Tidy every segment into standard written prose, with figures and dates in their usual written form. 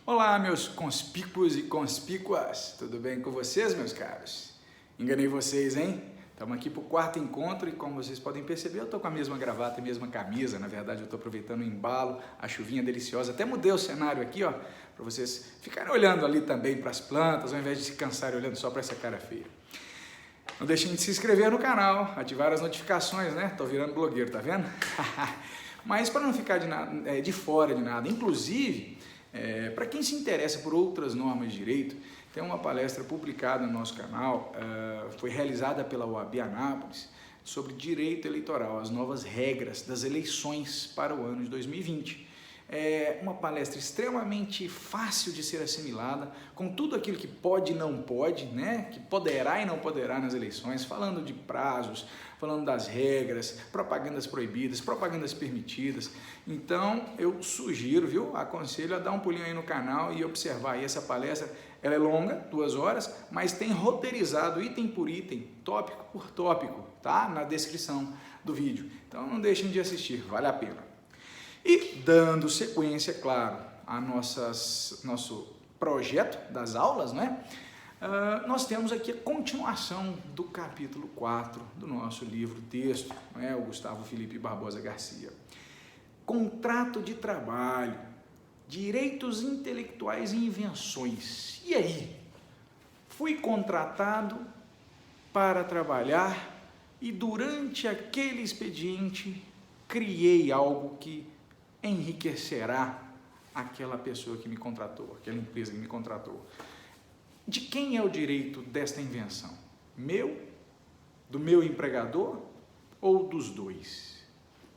Olá, meus conspícuos e conspícuas, tudo bem com vocês, meus caros? Enganei vocês, hein? Estamos aqui para o quarto encontro e, como vocês podem perceber, eu estou com a mesma gravata e a mesma camisa. Na verdade, eu estou aproveitando o embalo, a chuvinha deliciosa. Até mudei o cenário aqui, ó, para vocês ficarem olhando ali também para as plantas, ao invés de se cansarem olhando só para essa cara feia. Não deixem de se inscrever no canal, ativar as notificações, né? Tô virando blogueiro, tá vendo? Mas para não ficar de fora de nada, inclusive, para quem se interessa por outras normas de direito, tem uma palestra publicada no nosso canal, foi realizada pela UAB Anápolis, sobre direito eleitoral, as novas regras das eleições para o ano de 2020. É uma palestra extremamente fácil de ser assimilada, com tudo aquilo que pode e não pode, né? Que poderá e não poderá nas eleições, falando de prazos, falando das regras, propagandas proibidas, propagandas permitidas. Então, eu sugiro, viu? Aconselho a dar um pulinho aí no canal e observar aí essa palestra. Ela é longa, 2 horas, mas tem roteirizado item por item, tópico por tópico, tá? Na descrição do vídeo. Então, não deixem de assistir, vale a pena. E dando sequência, claro, a nosso projeto das aulas, né? Nós temos aqui a continuação do capítulo 4 do nosso livro-texto, né? O Gustavo Felipe Barbosa Garcia. Contrato de trabalho, direitos intelectuais e invenções. E aí? Fui contratado para trabalhar e durante aquele expediente criei algo que enriquecerá aquela pessoa que me contratou, aquela empresa que me contratou. De quem é o direito desta invenção? Meu? Do meu empregador? Ou dos dois?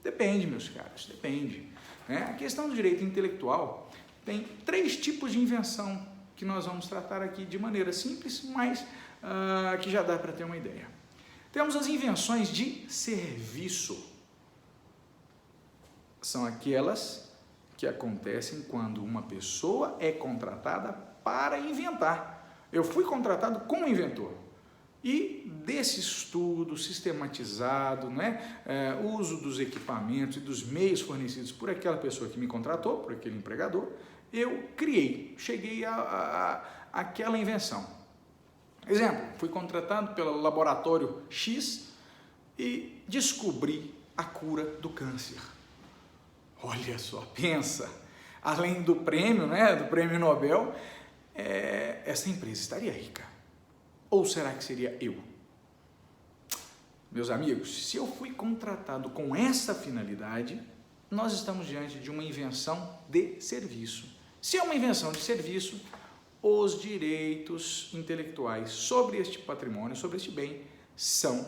Depende, meus caros, depende. A questão do direito intelectual tem 3 tipos de invenção que nós vamos tratar aqui de maneira simples, mas que já dá para ter uma ideia. Temos as invenções de serviço. São aquelas que acontecem quando uma pessoa é contratada para inventar. Eu fui contratado como inventor. E desse estudo sistematizado, né, uso dos equipamentos e dos meios fornecidos por aquela pessoa que me contratou, por aquele empregador, eu cheguei àquela invenção. Exemplo, fui contratado pelo laboratório X e descobri a cura do câncer. Olha só, pensa, além do prêmio, né, do prêmio Nobel, essa empresa estaria rica. Ou será que seria eu? Meus amigos, se eu fui contratado com essa finalidade, nós estamos diante de uma invenção de serviço. Se é uma invenção de serviço, os direitos intelectuais sobre este patrimônio, sobre este bem, são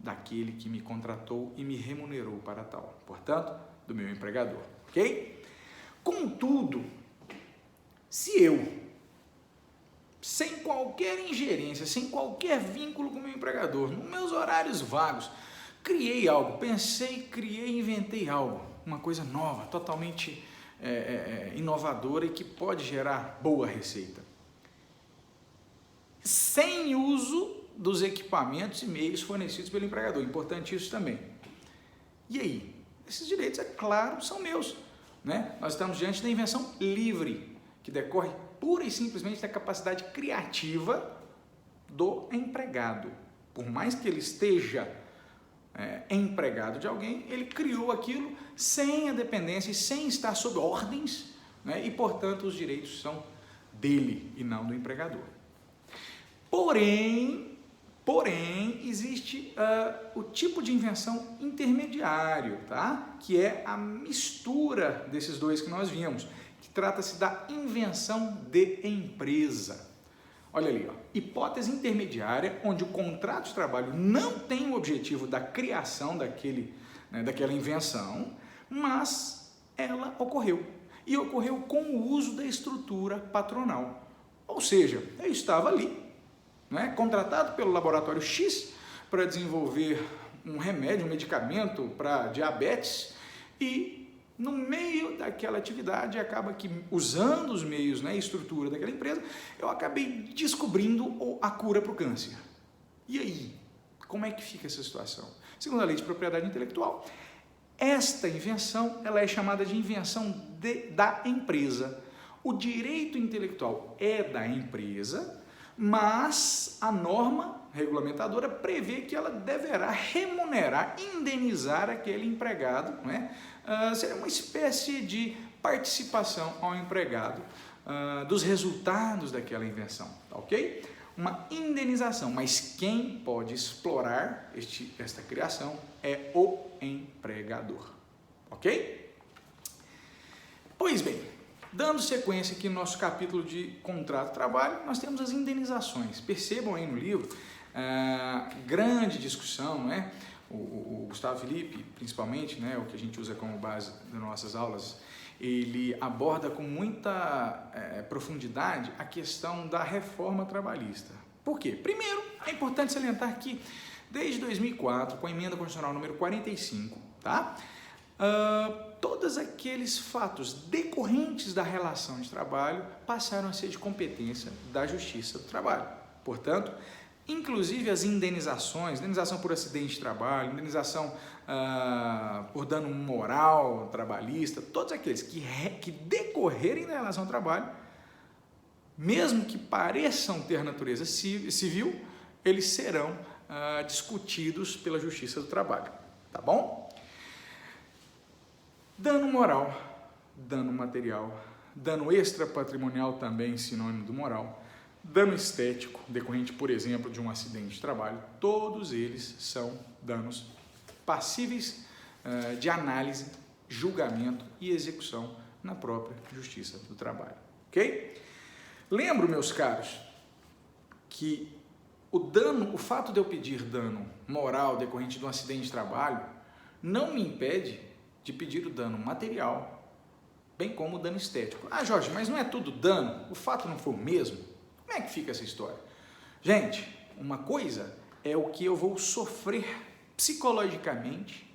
daquele que me contratou e me remunerou para tal. Portanto, do meu empregador, ok? Contudo, se eu, sem qualquer ingerência, sem qualquer vínculo com o meu empregador, nos meus horários vagos, criei algo, pensei, criei, inventei algo, uma coisa nova, totalmente inovadora e que pode gerar boa receita, sem uso dos equipamentos e meios fornecidos pelo empregador, importante isso também. E aí? Esses direitos, é claro, são meus, né? Nós estamos diante da invenção livre, que decorre pura e simplesmente da capacidade criativa do empregado. Por mais que ele esteja empregado de alguém, ele criou aquilo sem a dependência e sem estar sob ordens, né? E, portanto, os direitos são dele e não do empregador. Porém, existe o tipo de invenção intermediário, tá? Que é a mistura desses dois que nós vimos, que trata-se da invenção de empresa. Olha ali, ó, hipótese intermediária, onde o contrato de trabalho não tem o objetivo da criação daquela invenção, mas ela ocorreu. E ocorreu com o uso da estrutura patronal. Ou seja, eu estava ali, contratado pelo laboratório X para desenvolver um remédio, um medicamento para diabetes e no meio daquela atividade acaba que usando os meios, a estrutura daquela empresa, eu acabei descobrindo a cura para o câncer. E aí? Como é que fica essa situação? Segundo a lei de propriedade intelectual, esta invenção ela é chamada de invenção da empresa. O direito intelectual é da empresa, mas a norma regulamentadora prevê que ela deverá remunerar, indenizar aquele empregado, né? Seria uma espécie de participação ao empregado dos resultados daquela invenção, tá ok? Uma indenização, mas quem pode explorar esta criação é o empregador, ok? Pois bem, dando sequência aqui no nosso capítulo de contrato de trabalho, nós temos as indenizações. Percebam aí no livro, grande discussão, né? O Gustavo Felipe, principalmente, né, o que a gente usa como base das nossas aulas, ele aborda com muita profundidade a questão da reforma trabalhista. Por quê? Primeiro, é importante salientar que desde 2004, com a emenda constitucional número 45, tá? Todos aqueles fatos decorrentes da relação de trabalho passaram a ser de competência da Justiça do Trabalho. Portanto, inclusive as indenizações, indenização por acidente de trabalho, indenização por dano moral trabalhista, todos aqueles que decorrerem da relação de trabalho, mesmo que pareçam ter natureza civil, eles serão discutidos pela Justiça do Trabalho, tá bom? Dano moral, dano material, dano extrapatrimonial também sinônimo do moral, dano estético, decorrente, por exemplo, de um acidente de trabalho, todos eles são danos passíveis de análise, julgamento e execução na própria Justiça do Trabalho, ok? Lembro, meus caros, que o fato de eu pedir dano moral decorrente de um acidente de trabalho não me impede de pedir o dano material, bem como o dano estético. Ah, Jorge, mas não é tudo dano? O fato não foi o mesmo? Como é que fica essa história? Gente, uma coisa é o que eu vou sofrer psicologicamente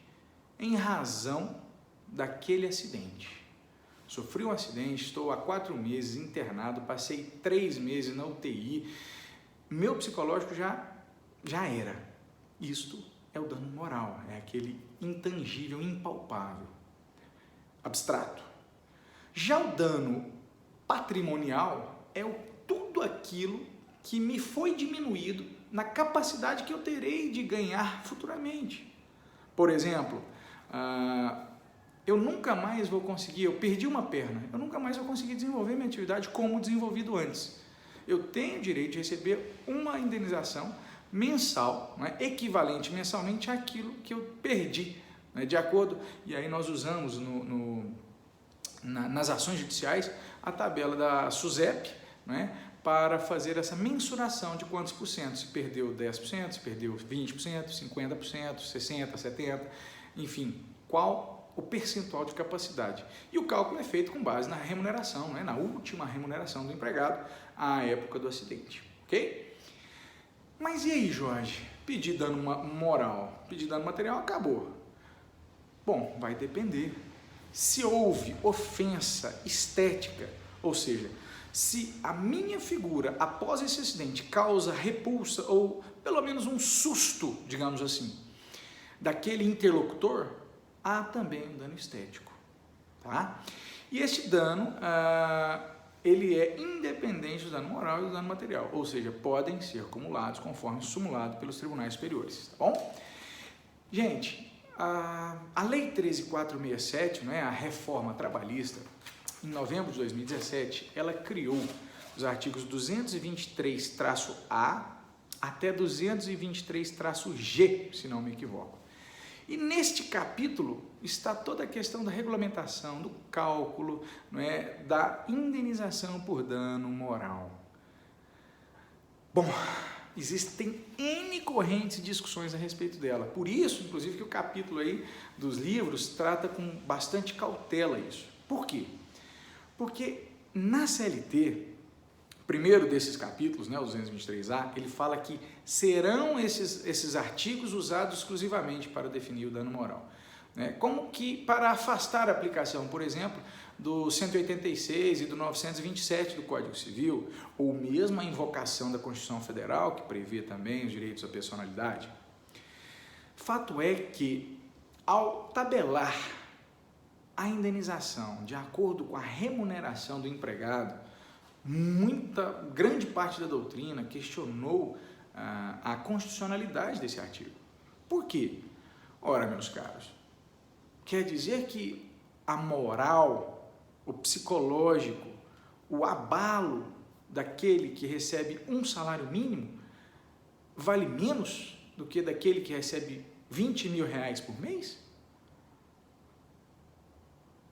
em razão daquele acidente. Sofri um acidente, estou há 4 meses internado, passei 3 meses na UTI, meu psicológico já era. Isto é o dano moral, é aquele intangível, impalpável, abstrato. Já o dano patrimonial é tudo aquilo que me foi diminuído na capacidade que eu terei de ganhar futuramente. Por exemplo, eu nunca mais vou conseguir, eu perdi uma perna, eu nunca mais vou conseguir desenvolver minha atividade como desenvolvido antes. Eu tenho o direito de receber uma indenização mensal, né, equivalente mensalmente àquilo que eu perdi, né, de acordo, e aí nós usamos nas ações judiciais a tabela da SUSEP, né, para fazer essa mensuração de quantos por cento, se perdeu 10%, se perdeu 20%, 50%, 60%, 70%, enfim, qual o percentual de capacidade. E o cálculo é feito com base na remuneração, né, na última remuneração do empregado à época do acidente, ok? Mas e aí, Jorge? Pedir dano moral, pedir dano material, acabou. Bom, vai depender. Se houve ofensa estética, ou seja, se a minha figura após esse acidente causa repulsa ou pelo menos um susto, digamos assim, daquele interlocutor, há também um dano estético, tá? E esse dano, ele é independente do dano moral e do dano material, ou seja, podem ser acumulados conforme simulado pelos tribunais superiores, tá bom? Gente, a Lei 13.467, né, a reforma trabalhista, em novembro de 2017, ela criou os artigos 223-A até 223-G, se não me equivoco. E neste capítulo está toda a questão da regulamentação, do cálculo, não é, da indenização por dano moral. Bom, existem N correntes e discussões a respeito dela. Por isso, inclusive, que o capítulo aí dos livros trata com bastante cautela isso. Por quê? Porque na CLT, primeiro desses capítulos, né, o 223A, ele fala que serão esses artigos usados exclusivamente para definir o dano moral. Né? Como que para afastar a aplicação, por exemplo, do 186 e do 927 do Código Civil, ou mesmo a invocação da Constituição Federal, que prevê também os direitos à personalidade. Fato é que, ao tabelar a indenização de acordo com a remuneração do empregado, grande parte da doutrina questionou a constitucionalidade desse artigo. Por quê? Ora, meus caros, quer dizer que a moral, o psicológico, o abalo daquele que recebe um salário mínimo vale menos do que daquele que recebe 20 mil reais por mês?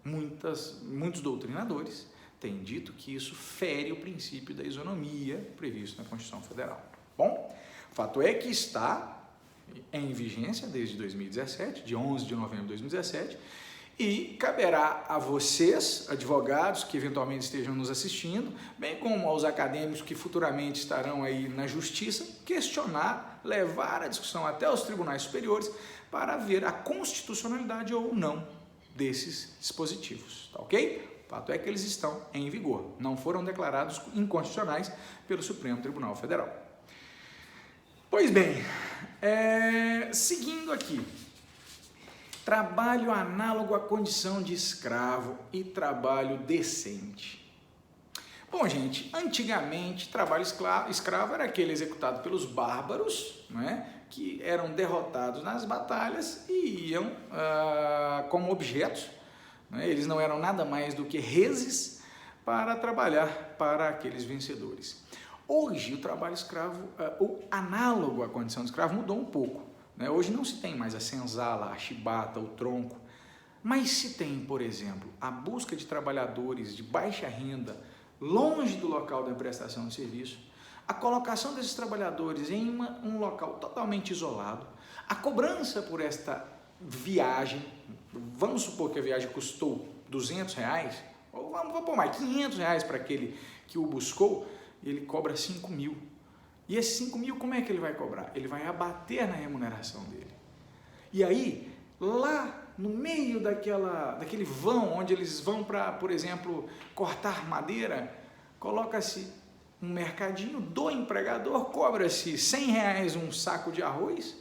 Muitos doutrinadores têm dito que isso fere o princípio da isonomia previsto na Constituição Federal. Bom, o fato é que está em vigência desde 2017, de 11 de novembro de 2017, e caberá a vocês, advogados que eventualmente estejam nos assistindo, bem como aos acadêmicos que futuramente estarão aí na justiça, questionar, levar a discussão até os tribunais superiores para ver a constitucionalidade ou não desses dispositivos, tá ok? O fato é que eles estão em vigor, não foram declarados inconstitucionais pelo Supremo Tribunal Federal. Pois bem, seguindo aqui, trabalho análogo à condição de escravo e trabalho decente. Bom, gente, antigamente, trabalho escravo era aquele executado pelos bárbaros, não é? Que eram derrotados nas batalhas e iam como objetos, né? Eles não eram nada mais do que reses para trabalhar para aqueles vencedores. Hoje, o trabalho escravo, o análogo à condição de escravo mudou um pouco, né? Hoje não se tem mais a senzala, a chibata, o tronco, mas se tem, por exemplo, a busca de trabalhadores de baixa renda longe do local da prestação de serviço, a colocação desses trabalhadores em um local totalmente isolado, a cobrança por esta viagem, vamos supor que a viagem custou R$200, ou vamos pôr mais, R$500 para aquele que o buscou, ele cobra 5 mil. E esses 5 mil, como é que ele vai cobrar? Ele vai abater na remuneração dele. E aí, lá no meio daquele vão, onde eles vão para, por exemplo, cortar madeira, coloca-se um mercadinho do empregador, cobra-se R$100 um saco de arroz,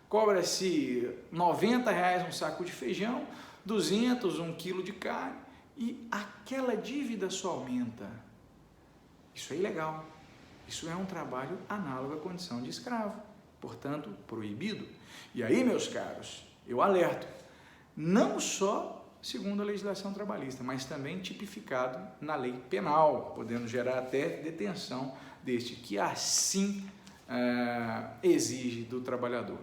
cobra-se R$90 um saco de feijão, 200 um quilo de carne, e aquela dívida só aumenta. Isso é ilegal. Isso é um trabalho análogo à condição de escravo, portanto, proibido. E aí, meus caros, eu alerto, não só segundo a legislação trabalhista, mas também tipificado na lei penal, podendo gerar até detenção deste que assim exige do trabalhador.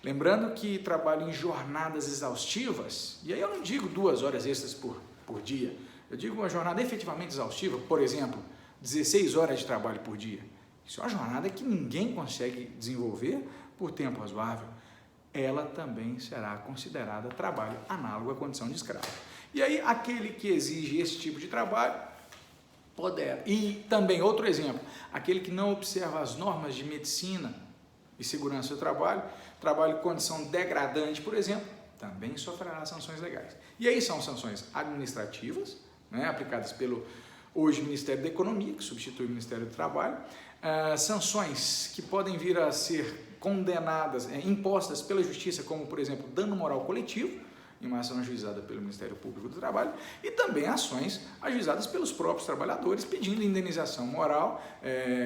Lembrando que trabalho em jornadas exaustivas, e aí eu não digo 2 horas extras por dia, eu digo uma jornada efetivamente exaustiva, por exemplo, 16 horas de trabalho por dia. Isso é uma jornada que ninguém consegue desenvolver por tempo razoável. Ela também será considerada trabalho análogo à condição de escravo. E aí, aquele que exige esse tipo de trabalho, e também outro exemplo, aquele que não observa as normas de medicina e segurança do trabalho em condição degradante, por exemplo, também sofrerá sanções legais. E aí são sanções administrativas, né, aplicadas pelo hoje Ministério da Economia, que substitui o Ministério do Trabalho, sanções que podem vir a ser condenadas, impostas pela Justiça, como, por exemplo, dano moral coletivo, em uma ação ajuizada pelo Ministério Público do Trabalho, e também ações ajuizadas pelos próprios trabalhadores, pedindo indenização moral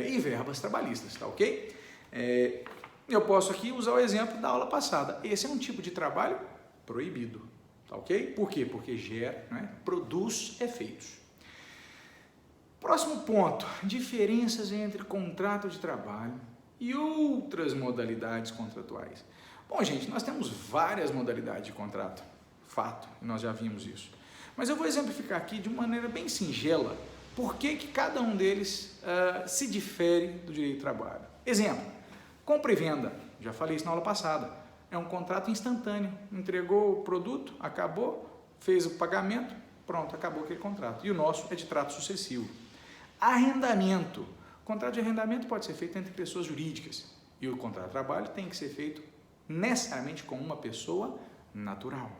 e verbas trabalhistas, tá ok? Eu posso aqui usar o exemplo da aula passada. Esse é um tipo de trabalho proibido, tá ok? Por quê? Porque gera, né, produz efeitos. Próximo ponto, diferenças entre contrato de trabalho e outras modalidades contratuais. Bom, gente, nós temos várias modalidades de contrato, fato, nós já vimos isso. Mas eu vou exemplificar aqui de uma maneira bem singela por que cada um deles se difere do direito do trabalho. Exemplo, compra e venda, já falei isso na aula passada, é um contrato instantâneo, entregou o produto, acabou, fez o pagamento, pronto, acabou aquele contrato. E o nosso é de trato sucessivo. Arrendamento. O contrato de arrendamento pode ser feito entre pessoas jurídicas e o contrato de trabalho tem que ser feito necessariamente com uma pessoa natural.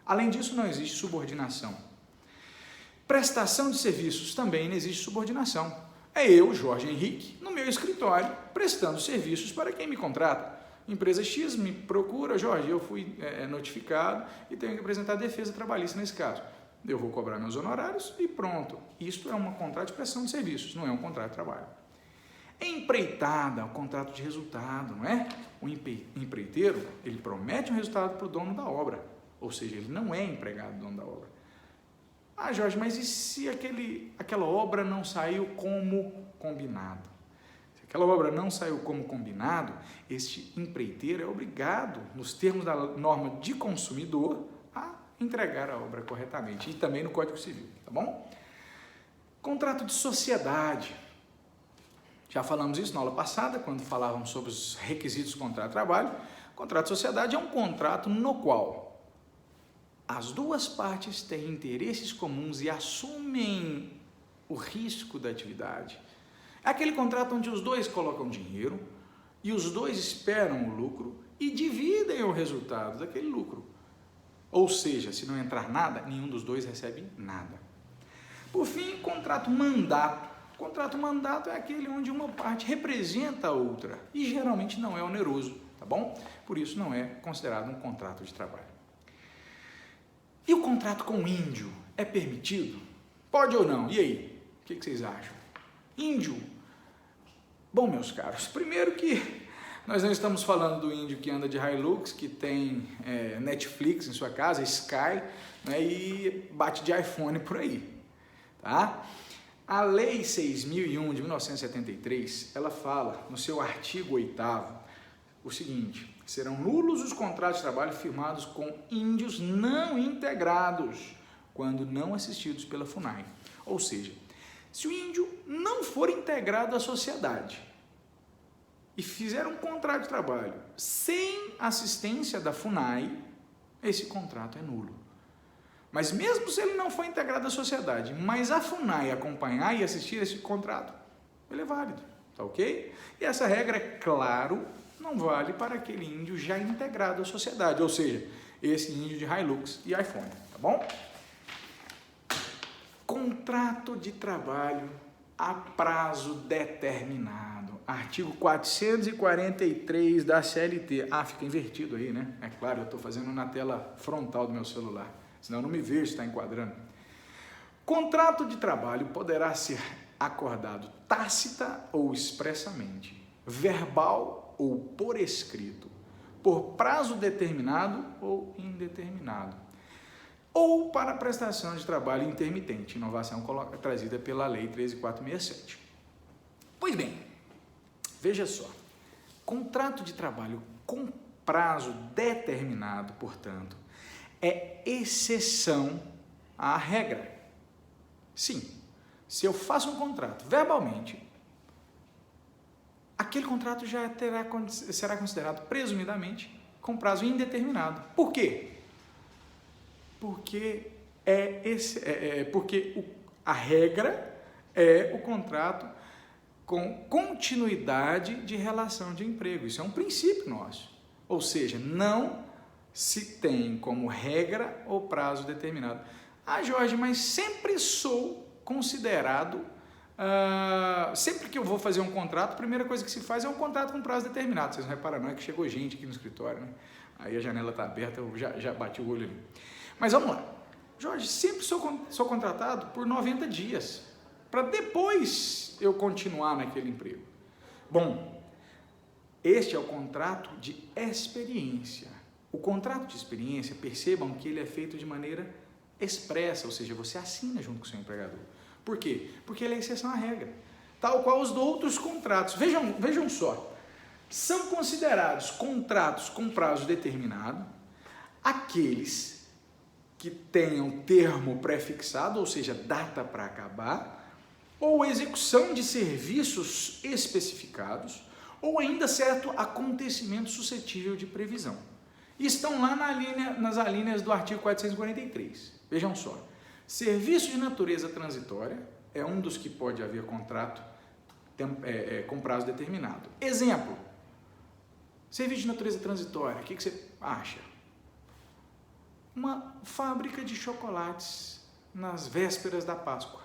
Além disso, não existe subordinação. Prestação de serviços também não existe subordinação. É eu, Jorge Henrique, no meu escritório, prestando serviços para quem me contrata. Empresa X me procura, Jorge, eu fui notificado e tenho que apresentar defesa trabalhista nesse caso. eu vou cobrar meus honorários e pronto. Isto é um contrato de prestação de serviços, não é um contrato de trabalho. Empreitada, um contrato de resultado, não é? O empreiteiro, ele promete um resultado para o dono da obra, ou seja, ele não é empregado do dono da obra. Ah, Jorge, mas e se aquela obra não saiu como combinado? Se aquela obra não saiu como combinado, este empreiteiro é obrigado, nos termos da norma de consumidor, a entregar a obra corretamente, e também no Código Civil, tá bom? Contrato de sociedade. Já falamos isso na aula passada, quando falávamos sobre os requisitos do contrato de trabalho. O contrato de sociedade é um contrato no qual as duas partes têm interesses comuns e assumem o risco da atividade. É aquele contrato onde os dois colocam dinheiro e os dois esperam o lucro e dividem o resultado daquele lucro. Ou seja, se não entrar nada, nenhum dos dois recebe nada. Por fim, contrato mandato. O contrato mandato é aquele onde uma parte representa a outra e geralmente não é oneroso, tá bom? Por isso não é considerado um contrato de trabalho. E o contrato com o índio é permitido? Pode ou não? E aí? O que vocês acham? Índio? Bom, meus caros, primeiro que nós não estamos falando do índio que anda de Hilux, que tem Netflix em sua casa, Sky, né, e bate de iPhone por aí, tá? A Lei 6.001 de 1973, ela fala no seu artigo 8º o seguinte: serão nulos os contratos de trabalho firmados com índios não integrados, quando não assistidos pela FUNAI. Ou seja, se o índio não for integrado à sociedade e fizer um contrato de trabalho sem assistência da FUNAI, esse contrato é nulo. Mas mesmo se ele não for integrado à sociedade, mas a FUNAI acompanhar e assistir esse contrato, ele é válido, tá ok? E essa regra, é claro, não vale para aquele índio já integrado à sociedade, ou seja, esse índio de Hilux e iPhone, tá bom? Contrato de trabalho a prazo determinado, artigo 443 da CLT. Ah, fica invertido aí, né? É claro, eu estou fazendo na tela frontal do meu celular, senão eu não me vejo se está enquadrando. Contrato de trabalho poderá ser acordado tácita ou expressamente, verbal ou por escrito, por prazo determinado ou indeterminado, ou para prestação de trabalho intermitente, inovação trazida pela Lei 13.467. Pois bem, veja só, contrato de trabalho com prazo determinado, portanto, é exceção à regra. Sim, se eu faço um contrato verbalmente, aquele contrato já será considerado presumidamente com prazo indeterminado. Por quê? Porque a regra é o contrato com continuidade de relação de emprego. Isso é um princípio nosso. Ou seja, não se tem como regra o prazo determinado. Ah, Jorge, mas sempre sou considerado, sempre que eu vou fazer um contrato, a primeira coisa que se faz é um contrato com prazo determinado. Vocês não repararam, não é que chegou gente aqui no escritório, né? Aí a janela está aberta, eu já bati o olho ali. Mas vamos lá. Jorge, sempre sou contratado por 90 dias, para depois eu continuar naquele emprego. Bom, este é o contrato de experiência. O contrato de experiência, percebam que ele é feito de maneira expressa, ou seja, você assina junto com o seu empregador. Por quê? Porque ele é exceção à regra, tal qual os outros contratos. Vejam só, são considerados contratos com prazo determinado aqueles que tenham termo prefixado, ou seja, data para acabar, ou execução de serviços especificados, ou ainda certo acontecimento suscetível de previsão. Estão lá nas alíneas do artigo 443. Vejam só, serviço de natureza transitória é um dos que pode haver contrato com prazo determinado. Exemplo, serviço de natureza transitória, o que você acha? Uma fábrica de chocolates nas vésperas da Páscoa.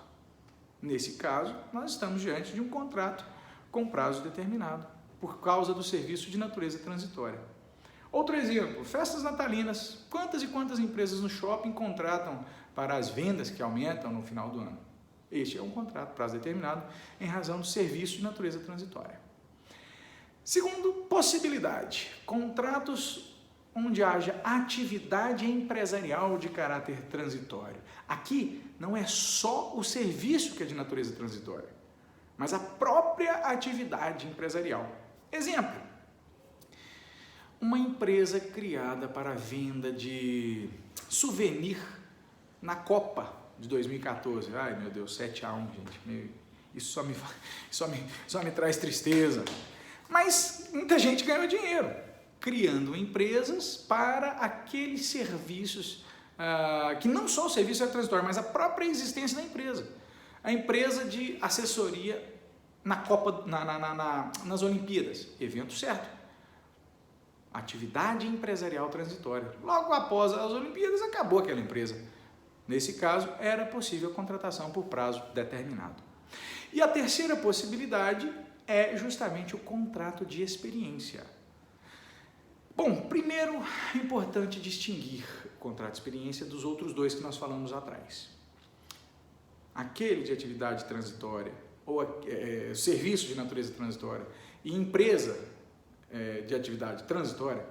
Nesse caso, nós estamos diante de um contrato com prazo determinado, por causa do serviço de natureza transitória. Outro exemplo, festas natalinas. Quantas e quantas empresas no shopping contratam para as vendas que aumentam no final do ano. Este é um contrato prazo determinado em razão do serviço de natureza transitória. Segundo, possibilidade, contratos onde haja atividade empresarial de caráter transitório. Aqui não é só o serviço que é de natureza transitória, mas a própria atividade empresarial. Exemplo, uma empresa criada para a venda de souvenir na Copa de 2014. Ai, meu Deus, 7-1, gente. Isso só me traz tristeza. Mas muita gente ganhou dinheiro criando empresas para aqueles serviços que não só o serviço é transitório, mas a própria existência da empresa. A empresa de assessoria na Copa, nas Olimpíadas, evento certo. Atividade empresarial transitória. Logo após as Olimpíadas, acabou aquela empresa. Nesse caso, era possível a contratação por prazo determinado. E a terceira possibilidade é justamente o contrato de experiência. Bom, primeiro é importante distinguir o contrato de experiência dos outros dois que nós falamos atrás. Aquele de atividade transitória, ou serviço de natureza transitória, e empresa de atividade transitória,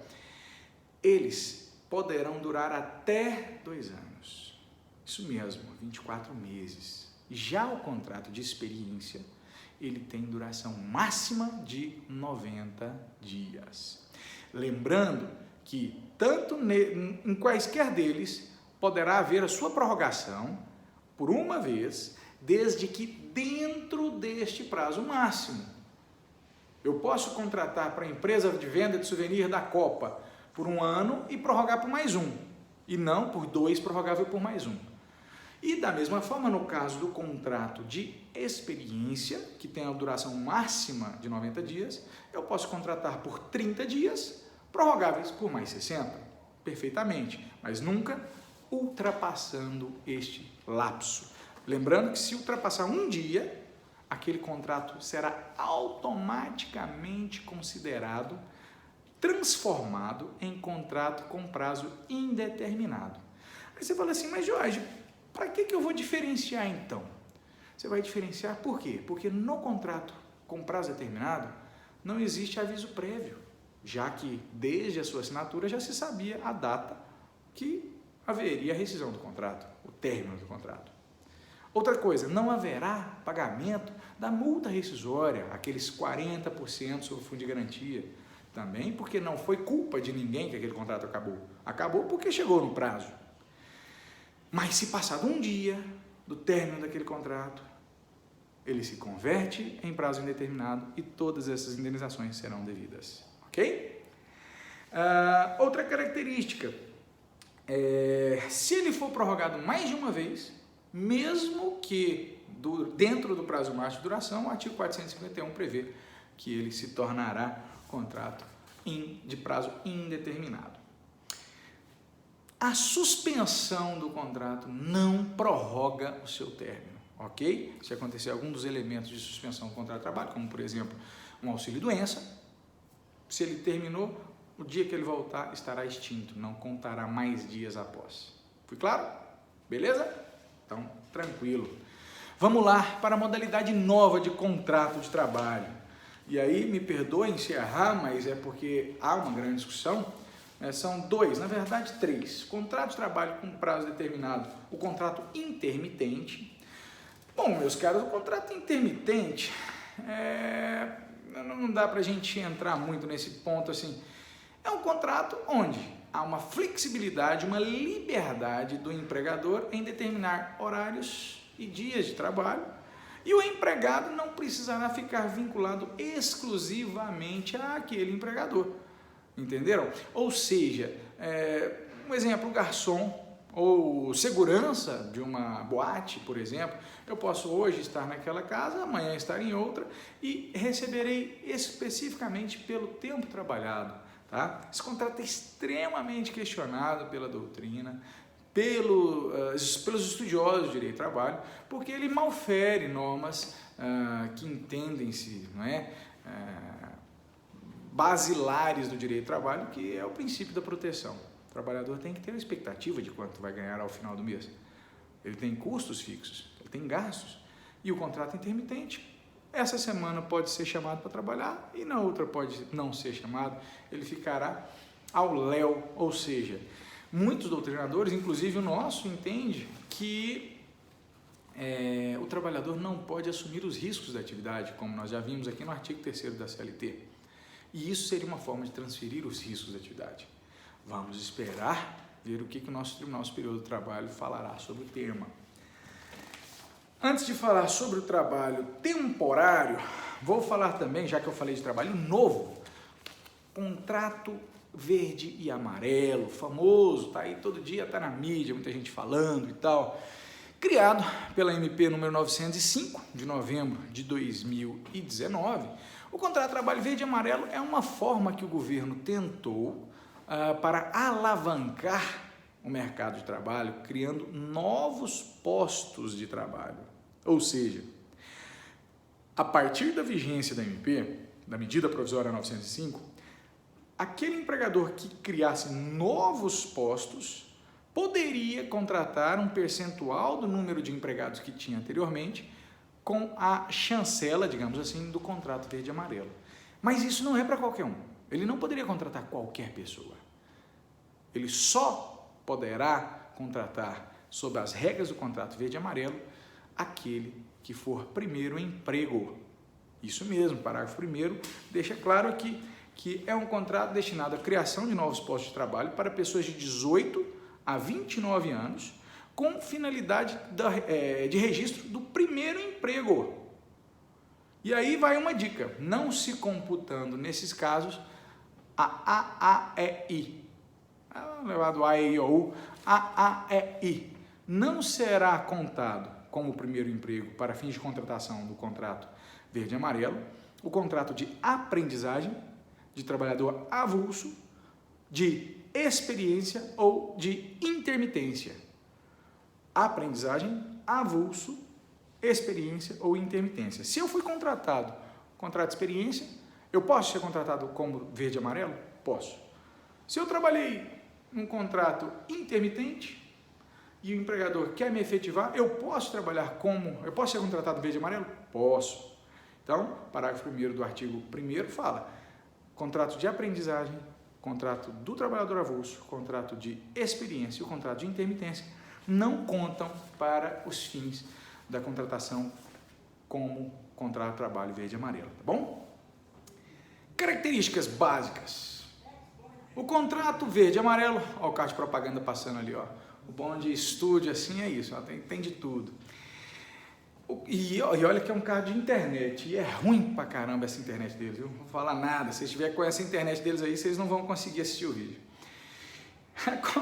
eles poderão durar até 2 anos. Isso mesmo, 24 meses. Já o contrato de experiência, ele tem duração máxima de 90 dias. Lembrando que tanto em quaisquer deles poderá haver a sua prorrogação por uma vez, desde que dentro deste prazo máximo. Eu posso contratar para a empresa de venda de souvenir da Copa por 1 ano e prorrogar por mais 1, e não por 2, prorrogável por mais 1. E da mesma forma, no caso do contrato de experiência, que tem a duração máxima de 90 dias, eu posso contratar por 30 dias, prorrogáveis por mais 60, perfeitamente, mas nunca ultrapassando este lapso. Lembrando que se ultrapassar 1 dia, aquele contrato será automaticamente considerado transformado em contrato com prazo indeterminado. Aí você fala assim, mas Jorge, para que eu vou diferenciar então? Você vai diferenciar por quê? Porque no contrato com prazo determinado não existe aviso prévio, já que desde a sua assinatura já se sabia a data que haveria a rescisão do contrato, o término do contrato. Outra coisa, não haverá pagamento da multa rescisória, aqueles 40% sobre o fundo de garantia, também porque não foi culpa de ninguém que aquele contrato acabou. Acabou porque chegou no prazo. Mas se passado 1 dia do término daquele contrato, ele se converte em prazo indeterminado e todas essas indenizações serão devidas. Ok? Outra característica, se ele for prorrogado mais de uma vez, mesmo que dentro do prazo máximo de duração, o artigo 451 prevê que ele se tornará contrato de prazo indeterminado. A suspensão do contrato não prorroga o seu término, ok? Se acontecer algum dos elementos de suspensão do contrato de trabalho, como por exemplo um auxílio-doença, se ele terminou, o dia que ele voltar estará extinto, não contará mais dias após. Fui claro? Beleza? Então, tranquilo. Vamos lá para a modalidade nova de contrato de trabalho. E aí, me perdoem se errar, mas é porque há uma grande discussão. São 2, na verdade 3. Contrato de trabalho com prazo determinado, o contrato intermitente. Bom, meus caros, o contrato intermitente, não dá para a gente entrar muito nesse ponto assim. É um contrato onde há uma flexibilidade, uma liberdade do empregador em determinar horários e dias de trabalho, e o empregado não precisará ficar vinculado exclusivamente àquele empregador. Entenderam? Ou seja, um exemplo, o garçom ou segurança de uma boate, por exemplo, eu posso hoje estar naquela casa, amanhã estar em outra e receberei especificamente pelo tempo trabalhado. Tá? Esse contrato é extremamente questionado pela doutrina, pelos estudiosos de direito do trabalho, porque ele malfere normas que entendem-se, não é? Basilares do direito do trabalho, que é o princípio da proteção. O trabalhador tem que ter a expectativa de quanto vai ganhar ao final do mês. ele tem custos fixos, ele tem gastos. E o contrato intermitente, essa semana pode ser chamado para trabalhar e na outra pode não ser chamado, ele ficará ao léu, ou seja, muitos doutrinadores, inclusive o nosso, entende que o trabalhador não pode assumir os riscos da atividade, como nós já vimos aqui no artigo 3º da CLT. E isso seria uma forma de transferir os riscos da atividade. Vamos esperar ver o que o nosso Tribunal Superior do Trabalho falará sobre o tema. Antes de falar sobre o trabalho temporário, vou falar também, já que eu falei de trabalho novo, contrato verde e amarelo, famoso, tá aí todo dia, tá na mídia, muita gente falando e tal. Criado pela MP número 905, de novembro de 2019, o contrato de trabalho verde e amarelo é uma forma que o governo tentou para alavancar o mercado de trabalho, criando novos postos de trabalho. Ou seja, a partir da vigência da MP, da medida provisória 905, aquele empregador que criasse novos postos poderia contratar um percentual do número de empregados que tinha anteriormente com a chancela, digamos assim, do contrato verde e amarelo. Mas isso não é para qualquer um. Ele não poderia contratar qualquer pessoa. Ele só poderá contratar, sob as regras do contrato verde e amarelo, aquele que for primeiro emprego. Isso mesmo, parágrafo 1º deixa claro que é um contrato destinado à criação de novos postos de trabalho para pessoas de 18 a 29 anos, com finalidade de registro do primeiro emprego. E aí vai uma dica, não se computando nesses casos a AAEI, levado a E, I, O, U, AAEI, não será contado como primeiro emprego para fins de contratação do contrato verde e amarelo, o contrato de aprendizagem, de trabalhador avulso, de experiência ou de intermitência. Aprendizagem, avulso, experiência ou intermitência. Se eu fui contratado, contrato de experiência, eu posso ser contratado como verde e amarelo? Posso. Se eu trabalhei num contrato intermitente e o empregador quer me efetivar, eu posso ser contratado verde e amarelo? Posso. Então, parágrafo 1º do artigo 1º fala: contrato de aprendizagem, contrato do trabalhador avulso, contrato de experiência e o contrato de intermitência não contam para os fins da contratação como contrato de trabalho verde e amarelo, tá bom? Características básicas. O contrato verde e amarelo, ó o carro de propaganda passando ali, ó. O bom de estúdio assim é isso, ó, tem de tudo. E olha que é um carro de internet, e é ruim pra caramba essa internet deles, viu? Não vou falar nada, se vocês estiverem com essa internet deles aí, vocês não vão conseguir assistir o vídeo.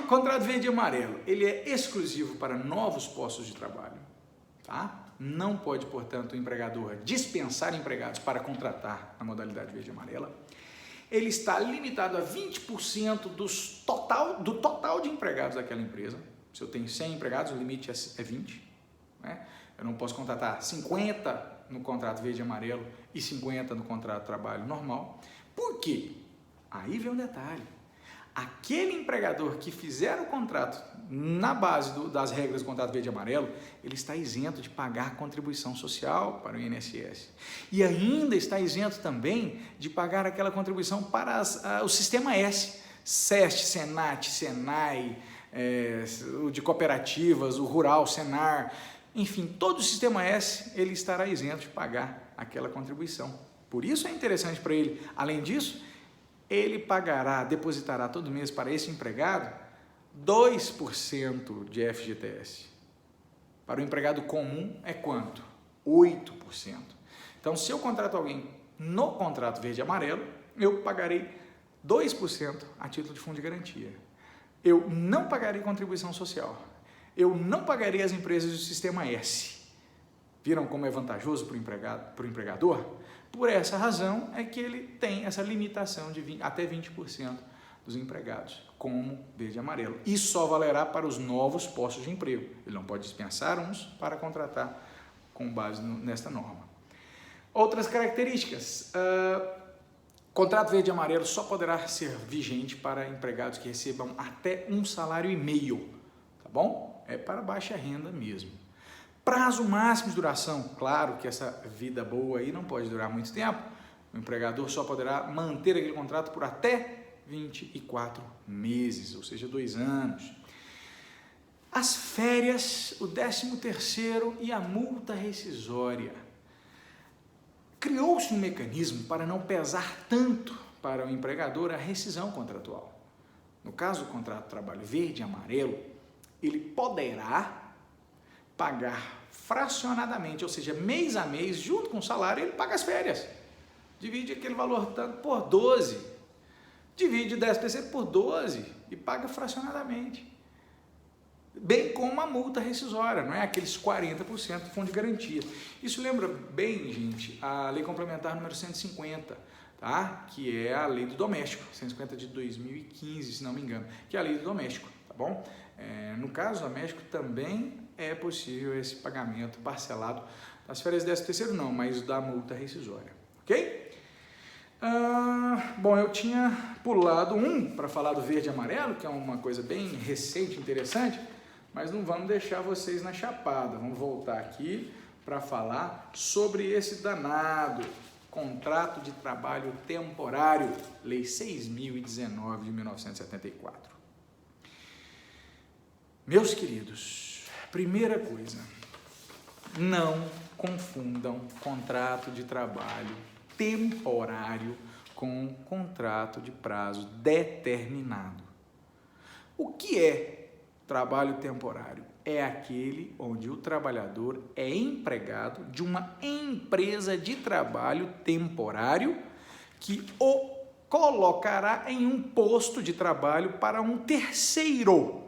Contrato verde e amarelo, ele é exclusivo para novos postos de trabalho, tá? Não pode, portanto, o empregador dispensar empregados para contratar na modalidade verde e amarela. Ele está limitado a 20% do total de empregados daquela empresa. Se eu tenho 100 empregados, o limite é 20, né? Eu não posso contratar 50 no contrato verde e amarelo e 50 no contrato de trabalho normal. Por quê? Aí vem um detalhe. Aquele empregador que fizer o contrato na base das regras do contrato verde e amarelo, ele está isento de pagar contribuição social para o INSS. E ainda está isento também de pagar aquela contribuição para o Sistema S, SEST, SENAT, SENAI, o de cooperativas, o Rural, Senar, enfim, todo o Sistema S, ele estará isento de pagar aquela contribuição. Por isso é interessante para ele. Além disso, ele depositará todo mês para esse empregado 2% de FGTS. Para o empregado comum é quanto? 8%. Então, se eu contrato alguém no contrato verde e amarelo, eu pagarei 2% a título de fundo de garantia. Eu não pagarei contribuição social. Eu não pagarei as empresas do Sistema S. Viram como é vantajoso para o empregador? Por essa razão é que ele tem essa limitação de até 20% dos empregados como verde e amarelo. E só valerá para os novos postos de emprego. Ele não pode dispensar uns para contratar com base nesta norma. Outras características. Contrato verde e amarelo só poderá ser vigente para empregados que recebam até 1,5 salário, tá bom? é para baixa renda mesmo. Prazo máximo de duração, claro que essa vida boa aí não pode durar muito tempo, o empregador só poderá manter aquele contrato por até 24 meses, ou seja, 2 anos. As férias, o 13º e a multa rescisória. Criou-se um mecanismo para não pesar tanto para o empregador a rescisão contratual. No caso do contrato de trabalho verde e amarelo, ele poderá pagar fracionadamente, ou seja, mês a mês, junto com o salário, ele paga as férias. Divide aquele valor tanto por 12, divide o 13º por 12 e paga fracionadamente. Bem como a multa rescisória, não é aqueles 40% do fundo de garantia. Isso lembra bem, gente, a Lei Complementar número 150, tá? Que é a Lei do Doméstico, 150 de 2015, se não me engano, que é a Lei do Doméstico, tá bom? No caso doméstico também é possível esse pagamento parcelado das férias 13º não, mas da multa rescisória, ok? Bom, eu tinha pulado para falar do verde e amarelo, que é uma coisa bem recente, interessante, mas não vamos deixar vocês na chapada. Vamos voltar aqui para falar sobre esse danado contrato de trabalho temporário, Lei 6.019 de 1974. Meus queridos, primeira coisa, não confundam contrato de trabalho temporário com contrato de prazo determinado. O que é trabalho temporário? É aquele onde o trabalhador é empregado de uma empresa de trabalho temporário que o colocará em um posto de trabalho para um terceiro.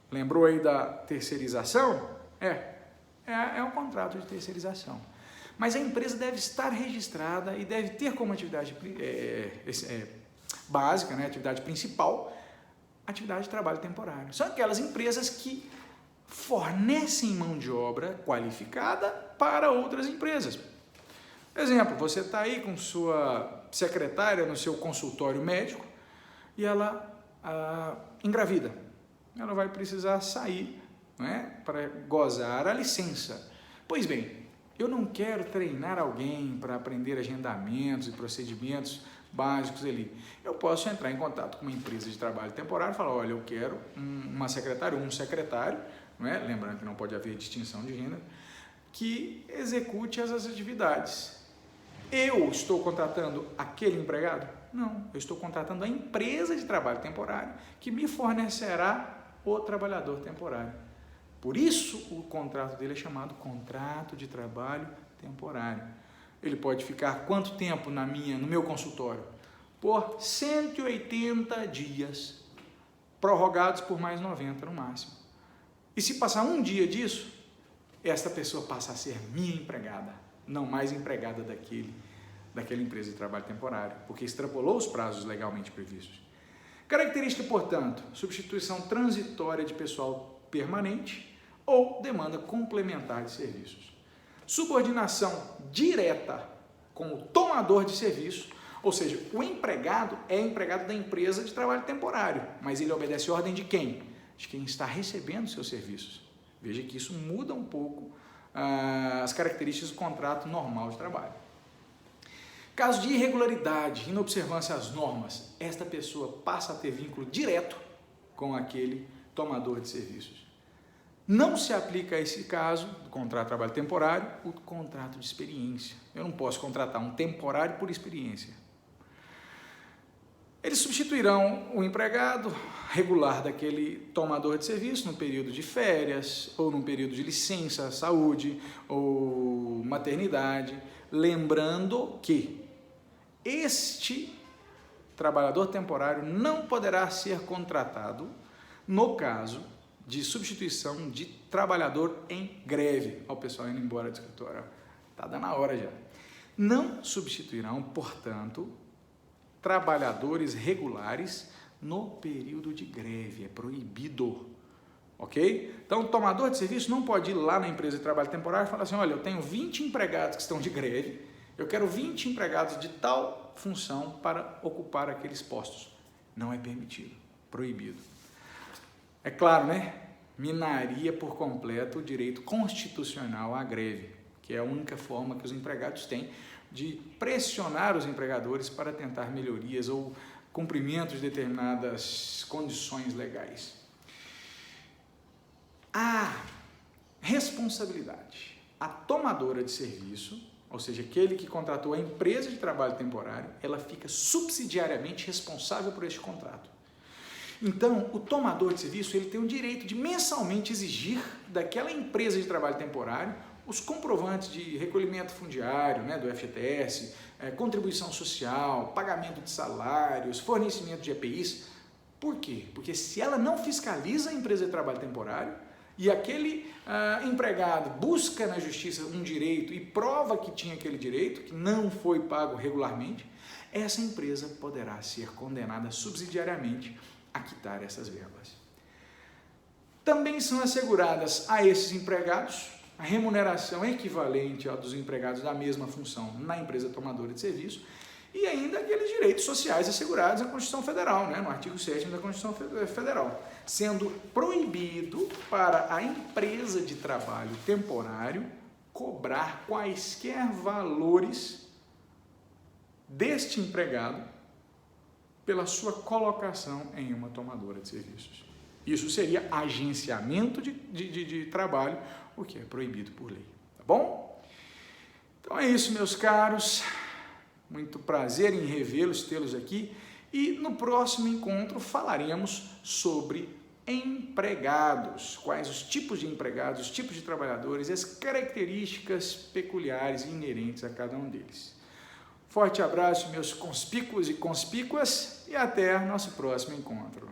Lembrou aí da terceirização? É um contrato de terceirização. Mas a empresa deve estar registrada e deve ter como atividade básica, né, atividade principal, atividade de trabalho temporário. São aquelas empresas que fornecem mão de obra qualificada para outras empresas. Exemplo, você está aí com sua secretária no seu consultório médico e ela engravida. Ela vai precisar sair, né, para gozar a licença. Pois bem, eu não quero treinar alguém para aprender agendamentos e procedimentos básicos ali. Eu posso entrar em contato com uma empresa de trabalho temporário e falar, olha, eu quero uma secretária ou um secretário, não é? Lembrando que não pode haver distinção de gênero, que execute essas atividades. Eu estou contratando aquele empregado? Não, eu estou contratando a empresa de trabalho temporário que me fornecerá o trabalhador temporário. Por isso, o contrato dele é chamado contrato de trabalho temporário. Ele pode ficar quanto tempo no meu consultório? Por 180 dias, prorrogados por mais 90 no máximo. E se passar um dia disso, esta pessoa passa a ser minha empregada, não mais empregada daquela empresa de trabalho temporário, porque extrapolou os prazos legalmente previstos. Característica, portanto, substituição transitória de pessoal permanente ou demanda complementar de serviços. Subordinação direta com o tomador de serviço, ou seja, o empregado é empregado da empresa de trabalho temporário, mas ele obedece a ordem de quem? De quem está recebendo seus serviços. Veja que isso muda um pouco as características do contrato normal de trabalho. Caso de irregularidade, inobservância às normas, esta pessoa passa a ter vínculo direto com aquele tomador de serviços. Não se aplica a esse caso do contrato de trabalho temporário o contrato de experiência. Eu não posso contratar um temporário por experiência. Eles substituirão o empregado regular daquele tomador de serviço no período de férias, ou no período de licença, saúde ou maternidade, lembrando que este trabalhador temporário não poderá ser contratado no caso de substituição de trabalhador em greve. Olha o pessoal indo embora do escritório, está dando a hora já. Não substituirão, portanto, trabalhadores regulares no período de greve, é proibido, ok? Então, o tomador de serviço não pode ir lá na empresa de trabalho temporário e falar assim, olha, eu tenho 20 empregados que estão de greve, eu quero 20 empregados de tal função para ocupar aqueles postos. Não é permitido, proibido. É claro, né? Minaria por completo o direito constitucional à greve, que é a única forma que os empregados têm de pressionar os empregadores para tentar melhorias ou cumprimento de determinadas condições legais. A responsabilidade, a tomadora de serviço, ou seja, aquele que contratou a empresa de trabalho temporário, ela fica subsidiariamente responsável por este contrato. Então, o tomador de serviço ele tem o direito de mensalmente exigir daquela empresa de trabalho temporário os comprovantes de recolhimento fundiário, né, do FGTS, contribuição social, pagamento de salários, fornecimento de EPIs. Por quê? Porque se ela não fiscaliza a empresa de trabalho temporário e aquele empregado busca na justiça um direito e prova que tinha aquele direito, que não foi pago regularmente, essa empresa poderá ser condenada subsidiariamente a quitar essas verbas. Também são asseguradas a esses empregados a remuneração equivalente à dos empregados da mesma função na empresa tomadora de serviço e ainda aqueles direitos sociais assegurados na Constituição Federal, né, no artigo 7º da Constituição Federal, sendo proibido para a empresa de trabalho temporário cobrar quaisquer valores deste empregado pela sua colocação em uma tomadora de serviços. Isso seria agenciamento de trabalho, o que é proibido por lei, tá bom? Então é isso, meus caros, muito prazer em revê-los, tê-los aqui, e no próximo encontro falaremos sobre empregados, quais os tipos de empregados, os tipos de trabalhadores e as características peculiares e inerentes a cada um deles. Forte abraço, meus conspícuos e conspícuas, e até nosso próximo encontro.